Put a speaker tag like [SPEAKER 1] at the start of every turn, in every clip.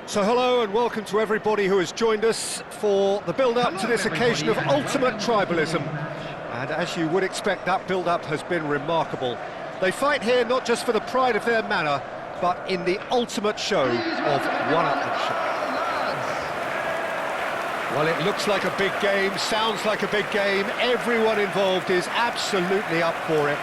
[SPEAKER 1] So hello and welcome to everybody who has joined us for the build-up to this occasion of ultimate tribalism. And as you would expect, that build-up has been remarkable. They fight here not just for the pride of their manor, but in the ultimate show of one-upmanship. Well, it looks like a big game, sounds like a big game. Everyone involved is absolutely up for it.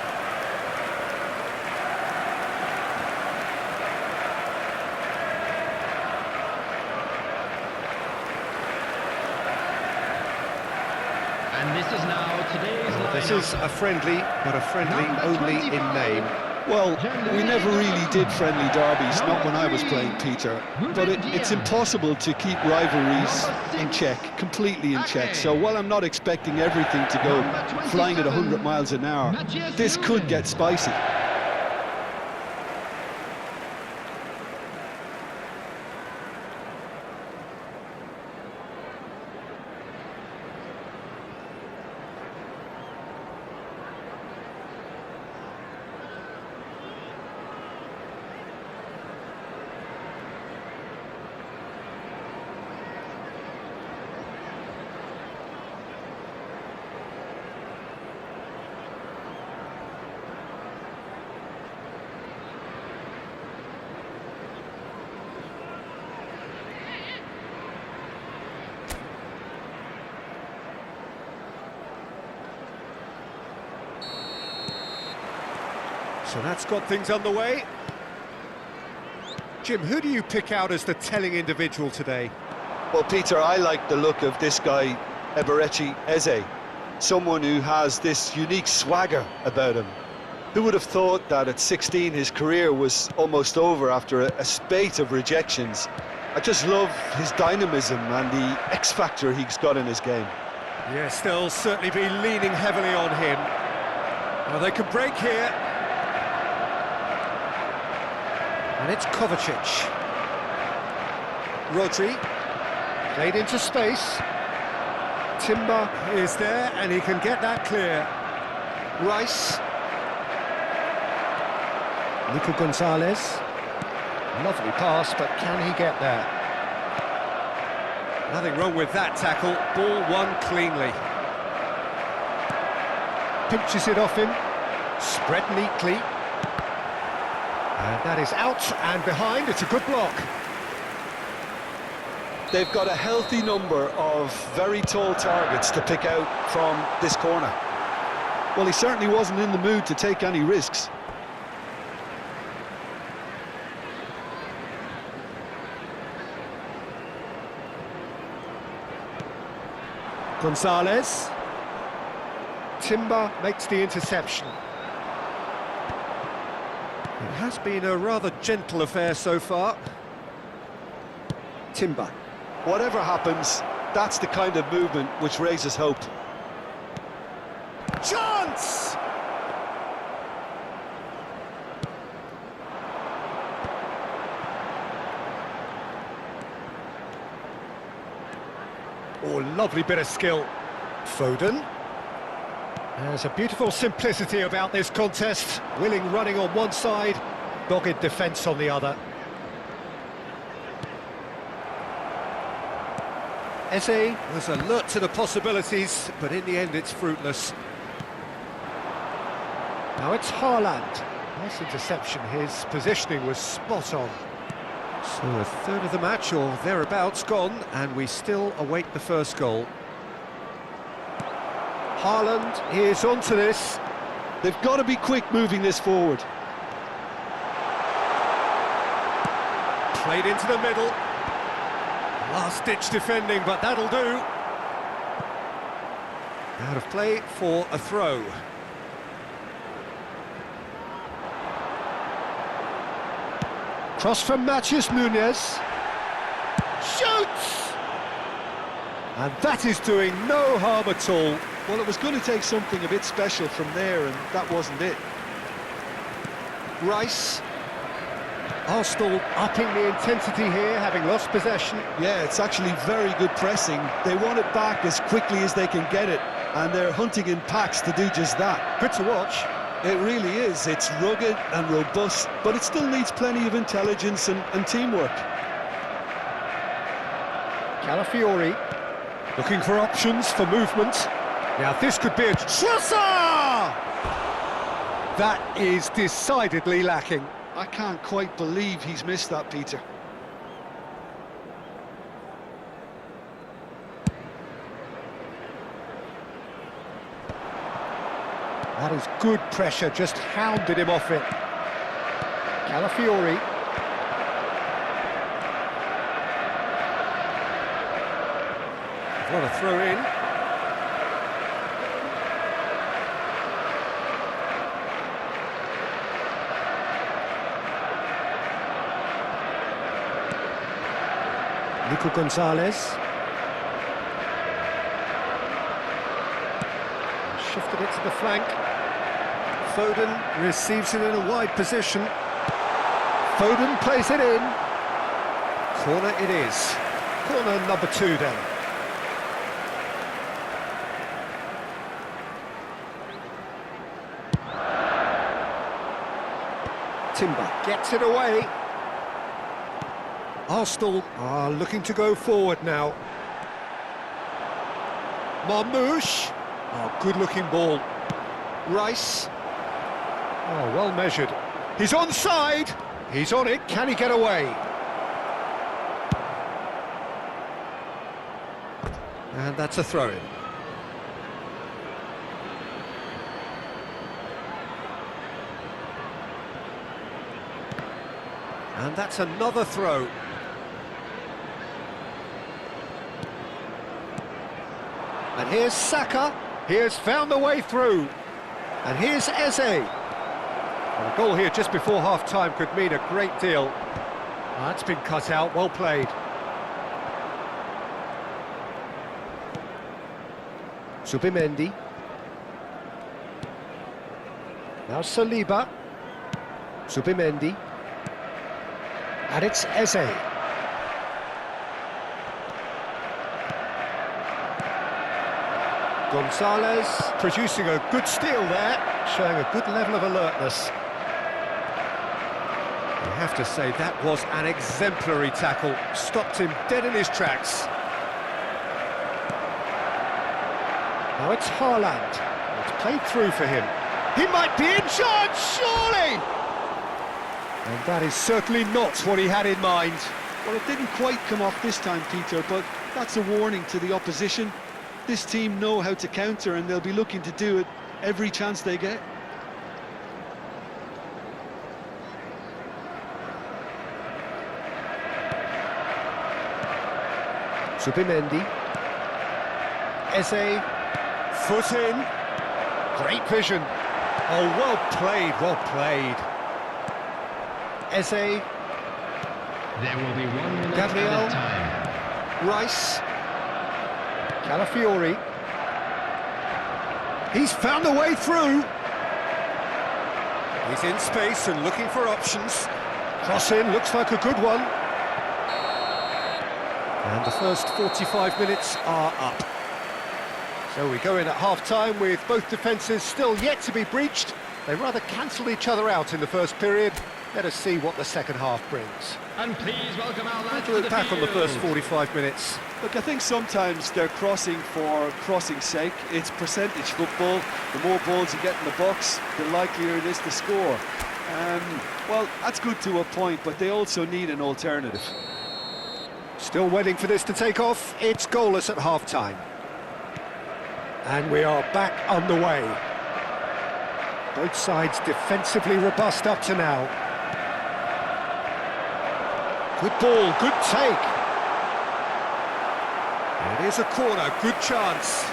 [SPEAKER 2] And this is now today's lineup.
[SPEAKER 1] This is a friendly, but a friendly only in name.
[SPEAKER 3] Well, we never really did friendly derbies, not when I was playing, Peter. But it's impossible to keep rivalries in check, completely in check. So while I'm not expecting everything to go flying at 100 miles an hour, this could get spicy.
[SPEAKER 1] So that's got things underway. Jim, who do you pick out as the telling individual today?
[SPEAKER 3] Well, Peter, I like the look of this guy, Eberechi Eze. Someone who has this unique swagger about him. Who would have thought that at 16 his career was almost over after a spate of rejections? I just love his dynamism and the X-factor he's got in his game.
[SPEAKER 1] Yes, they'll certainly be leaning heavily on him. Well, they could break here. And it's Kovacic. Rodri, played into space. Timber is there, and he can get that clear. Rice. Nico Gonzalez. Lovely pass, but can he get there? Nothing wrong with that tackle. Ball won cleanly. Pinches it off him. Spread neatly. And that is out and behind. It's a good block.
[SPEAKER 3] They've got a healthy number of very tall targets to pick out from this corner. Well, he certainly wasn't in the mood to take any risks.
[SPEAKER 1] Gonzalez. Timber makes the interception. It has been a rather gentle affair so far. Timber.
[SPEAKER 3] Whatever happens, that's the kind of movement which raises hope.
[SPEAKER 1] Chance! Oh, lovely bit of skill. Foden. There's a beautiful simplicity about this contest. Willing running on one side, dogged defence on the other. Eze was alert to the possibilities, but in the end it's fruitless. Now it's Haaland. Nice interception, his positioning was spot on. So a third of the match, or thereabouts, gone, and we still await the first goal. Haaland is onto this.
[SPEAKER 3] They've got to be quick moving this forward.
[SPEAKER 1] Played into the middle. Last-ditch defending, but that'll do. Out of play for a throw. Cross from Matheus Nunes. Shoots! And that is doing no harm at all.
[SPEAKER 3] Well, it was going to take something a bit special from there, and that wasn't it.
[SPEAKER 1] Rice. Arsenal upping the intensity here, having lost possession.
[SPEAKER 3] Yeah, it's actually very good pressing. They want it back as quickly as they can get it, and they're hunting in packs to do just that.
[SPEAKER 1] Good to watch.
[SPEAKER 3] It really is. It's rugged and robust, but it still needs plenty of intelligence and teamwork.
[SPEAKER 1] Calafiori looking for options for movement. Now this could be a Trossard! That is decidedly lacking.
[SPEAKER 3] I can't quite believe he's missed that, Peter.
[SPEAKER 1] That is good pressure, just hounded him off it. Calafiori. What a throw in. Nico Gonzalez. Shifted it to the flank. Foden receives it in a wide position. Foden plays it in. Corner it is. Corner number 2 then. Timber gets it away. Arsenal are looking to go forward now. Marmoush. Oh, good-looking ball. Rice. Oh, well measured. He's onside. He's on it. Can he get away? And that's a throw-in. And that's another throw. And here's Saka. He has found the way through. And here's Eze. Well, a goal here just before half-time could mean a great deal. That's been cut out, well played. Zubimendi. Now Saliba. Zubimendi. And it's Eze. Gonzalez producing a good steal there, showing a good level of alertness. You have to say that was an exemplary tackle, stopped him dead in his tracks. Now it's Haaland, it's played through for him. He might be in charge, surely! And that is certainly not what he had in mind.
[SPEAKER 3] Well, it didn't quite come off this time, Peter, but that's a warning to the opposition. This team know how to counter, and they'll be looking to do it every chance they get.
[SPEAKER 1] Zubimendi. Eze. Foot in. Great vision. Oh, well played, well played. Eze.
[SPEAKER 2] There will be 1 minute
[SPEAKER 1] Gabriel.
[SPEAKER 2] added time.
[SPEAKER 1] Rice. Calafiori. He's found the way through. He's in space and looking for options. Cross in, looks like a good one. And the first 45 minutes are up. So we go in at half-time with both defences still yet to be breached. They rather cancelled each other out in the first period. Let us see what the second half brings.
[SPEAKER 2] And please welcome our lads
[SPEAKER 1] Let's look
[SPEAKER 2] to the
[SPEAKER 1] back on the first
[SPEAKER 2] field.
[SPEAKER 1] 45 minutes.
[SPEAKER 3] Look, I think sometimes they're crossing for crossing's sake. It's percentage football. The more balls you get in the box, the likelier it is to score. Well, that's good to a point, but they also need an alternative.
[SPEAKER 1] Still waiting for this to take off. It's goalless at half-time. And we are back underway. Both sides defensively robust up to now. Good ball, good take. It is a corner, good chance.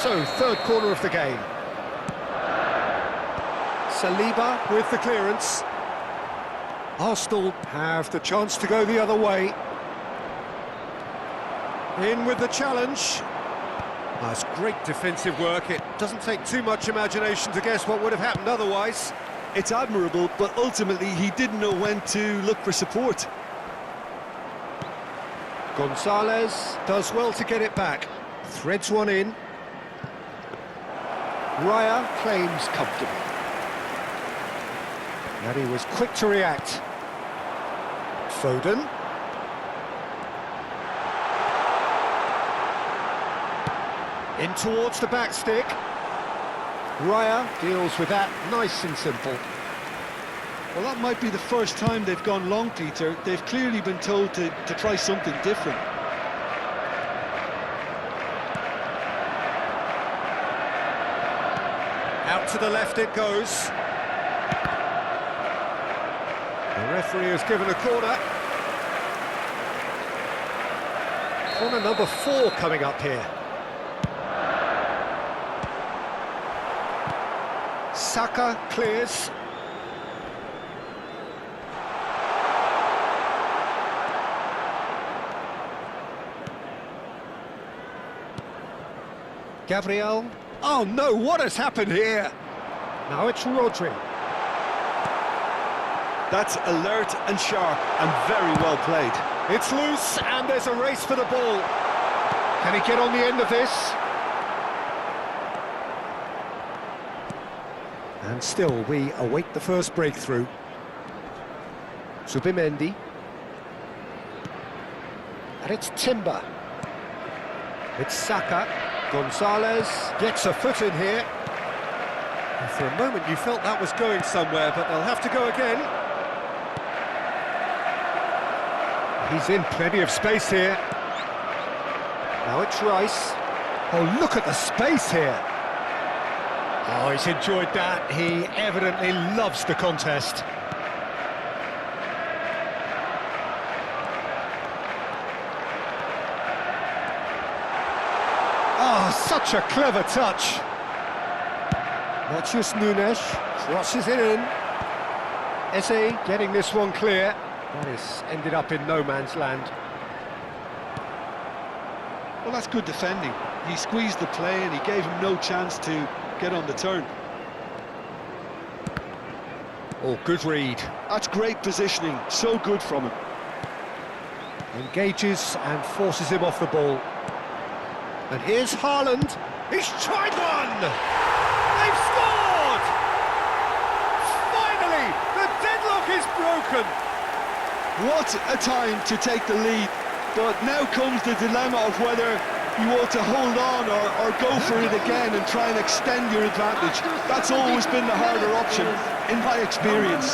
[SPEAKER 1] So, third corner of the game. Saliba with the clearance. Arsenal have the chance to go the other way. In with the challenge. That's great defensive work. It doesn't take too much imagination to guess what would have happened otherwise.
[SPEAKER 3] It's admirable, but ultimately he didn't know when to look for support.
[SPEAKER 1] Gonzalez does well to get it back. Threads one in. Raya claims comfortably. And he was quick to react. Foden. In towards the back stick. Raya deals with that nice and simple.
[SPEAKER 3] Well, that might be the first time they've gone long, Peter. They've clearly been told to try something different.
[SPEAKER 1] Out to the left it goes. The referee has given a corner. Corner number 4 coming up here. Saka clears. Gabriel. Oh no, what has happened here? Now it's Rodri.
[SPEAKER 3] That's alert and sharp and very well played.
[SPEAKER 1] It's loose and there's a race for the ball. Can he get on the end of this? And still we await the first breakthrough. Zubimendi. And it's Timber. It's Saka. Gonzalez gets a foot in here. And for a moment you felt that was going somewhere, but they'll have to go again. He's in plenty of space here. Now it's Rice. Oh, look at the space here. Oh, he's enjoyed that. He evidently loves the contest. Oh, such a clever touch. Matheus Nunes crosses it in. Eze getting this one clear. That has ended up in no man's land.
[SPEAKER 3] Well, that's good defending. He squeezed the play and he gave him no chance to get on the turn.
[SPEAKER 1] Oh, good read.
[SPEAKER 3] That's great positioning, so good from him.
[SPEAKER 1] Engages and forces him off the ball. And here's Haaland. He's tried one! They've scored! Finally, the deadlock is broken.
[SPEAKER 3] What a time to take the lead. But now comes the dilemma of whether you ought to hold on or go for it again and try and extend your advantage. That's always been the harder option, in my experience.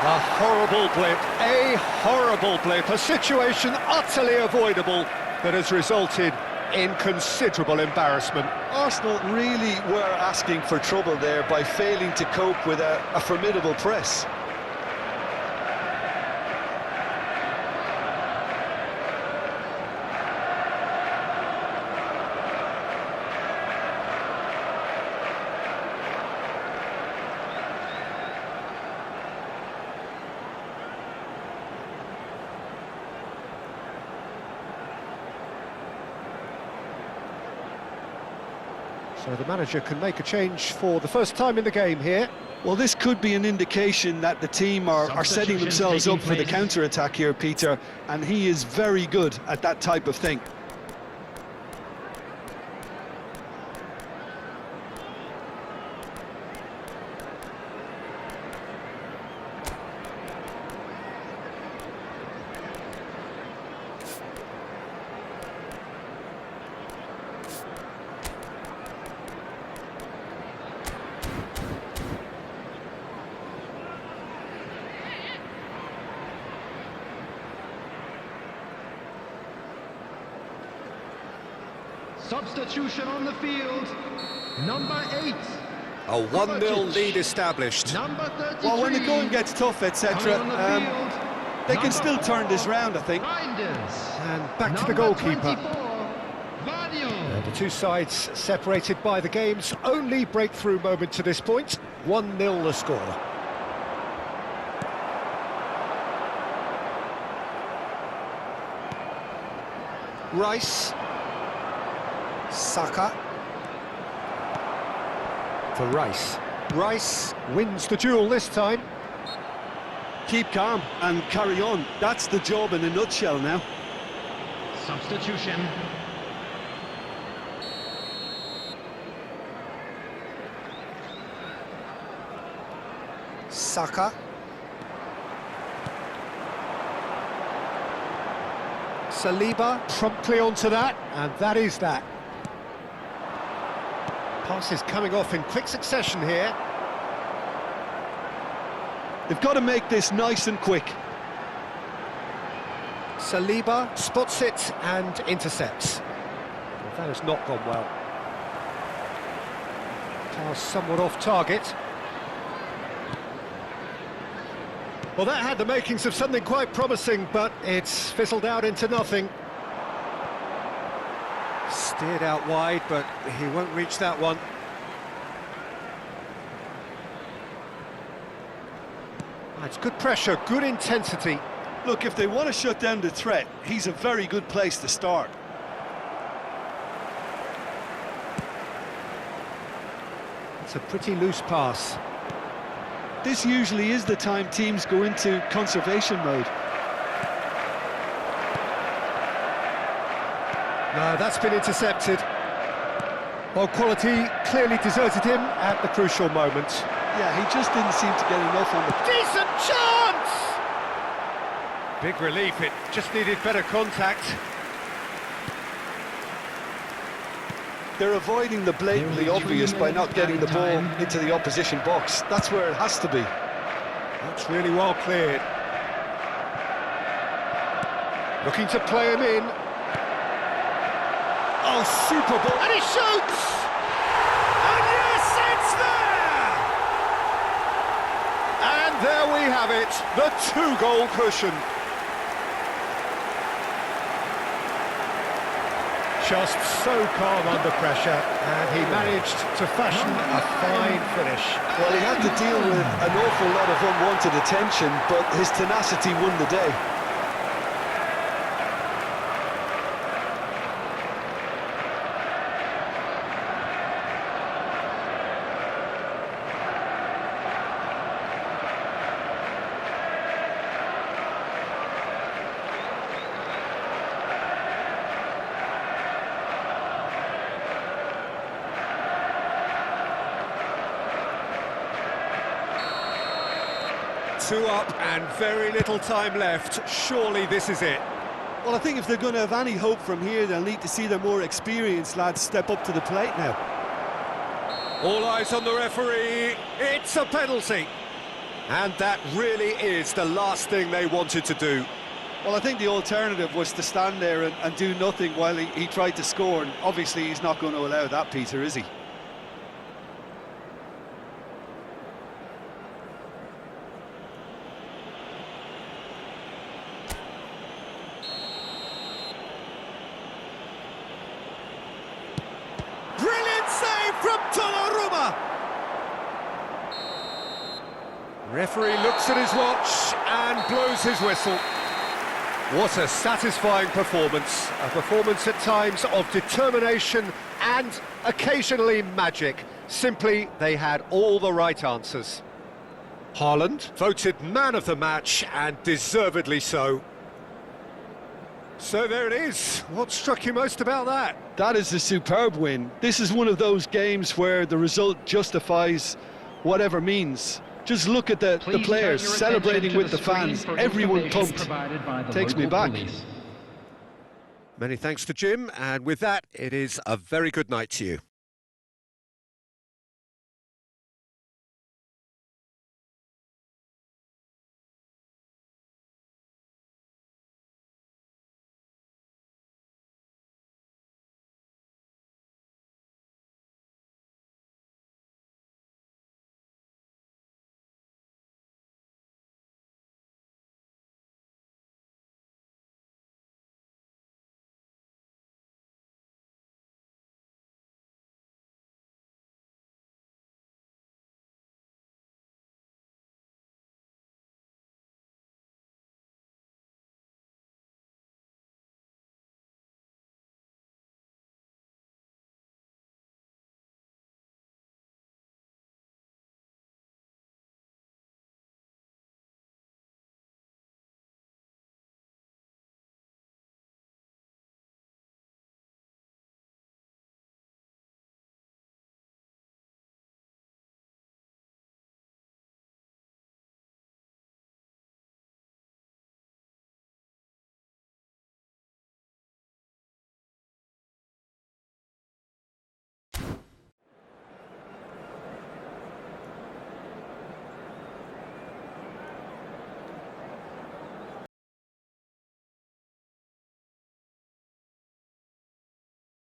[SPEAKER 1] A horrible blip, a situation utterly avoidable that has resulted in considerable embarrassment.
[SPEAKER 3] Arsenal really were asking for trouble there by failing to cope with a formidable press.
[SPEAKER 1] So the manager can make a change for the first time in the game here.
[SPEAKER 3] Well, this could be an indication that the team are setting themselves up for the counter-attack here, Peter, and he is very good at that type of thing.
[SPEAKER 2] Substitution on the field, number 8.
[SPEAKER 1] A 1-0 lead established.
[SPEAKER 2] Number 33.
[SPEAKER 3] Well, when the going gets tough, etc., they can still turn this round, I think.
[SPEAKER 1] And back to the goalkeeper. And the two sides separated by the game's only breakthrough moment to this point. 1-0 the score. Rice. Saka. For Rice. Rice wins the duel this time.
[SPEAKER 3] Keep calm and carry on. That's the job in a nutshell now.
[SPEAKER 2] Substitution.
[SPEAKER 1] Saka. Saliba promptly onto that, and that is that. Passes coming off in quick succession here.
[SPEAKER 3] They've got to make this nice and quick.
[SPEAKER 1] Saliba spots it and intercepts. Well, that has not gone well. Pass somewhat off target. Well, that had the makings of something quite promising, but it's fizzled out into nothing. Steered out wide, but he won't reach that one. It's good pressure, good intensity.
[SPEAKER 3] Look, if they want to shut down the threat, he's a very good place to start.
[SPEAKER 1] It's a pretty loose pass.
[SPEAKER 3] This usually is the time teams go into conservation mode.
[SPEAKER 1] No, that's been intercepted. Well, quality clearly deserted him at the crucial moment.
[SPEAKER 3] Yeah, he just didn't seem to get enough on the...
[SPEAKER 1] Decent chance! Big relief, it just needed better contact.
[SPEAKER 3] They're avoiding the blatantly obvious by not getting the ball into the opposition box. That's where it has to be.
[SPEAKER 1] That's really well cleared. Looking to play him in. Oh, super ball. And he shoots! And yes, it's there! And there we have it, the two-goal cushion. Just so calm under pressure, and he managed to fashion a fine finish.
[SPEAKER 3] Well, he had to deal with an awful lot of unwanted attention, but his tenacity won the day.
[SPEAKER 1] Two up and very little time left. Surely this is it.
[SPEAKER 3] Well, I think if they're going to have any hope from here, they'll need to see their more experienced lads step up to the plate now.
[SPEAKER 1] All eyes on the referee. It's a penalty. And that really is the last thing they wanted to do.
[SPEAKER 3] Well, I think the alternative was to stand there and do nothing while he tried to score, and obviously he's not going to allow that, Peter, is he?
[SPEAKER 1] From Donnarumma. Referee looks at his watch and blows his whistle. What a satisfying performance. A performance at times of determination and occasionally magic. Simply, they had all the right answers. Haaland voted man of the match, and deservedly so. So there it is. What struck you most about that?
[SPEAKER 3] That is a superb win. This is one of those games where the result justifies whatever means. Just look at the players celebrating with the fans. Everyone pumped. Takes me back.
[SPEAKER 1] Many thanks to Jim, and with that, it is a very good night to you.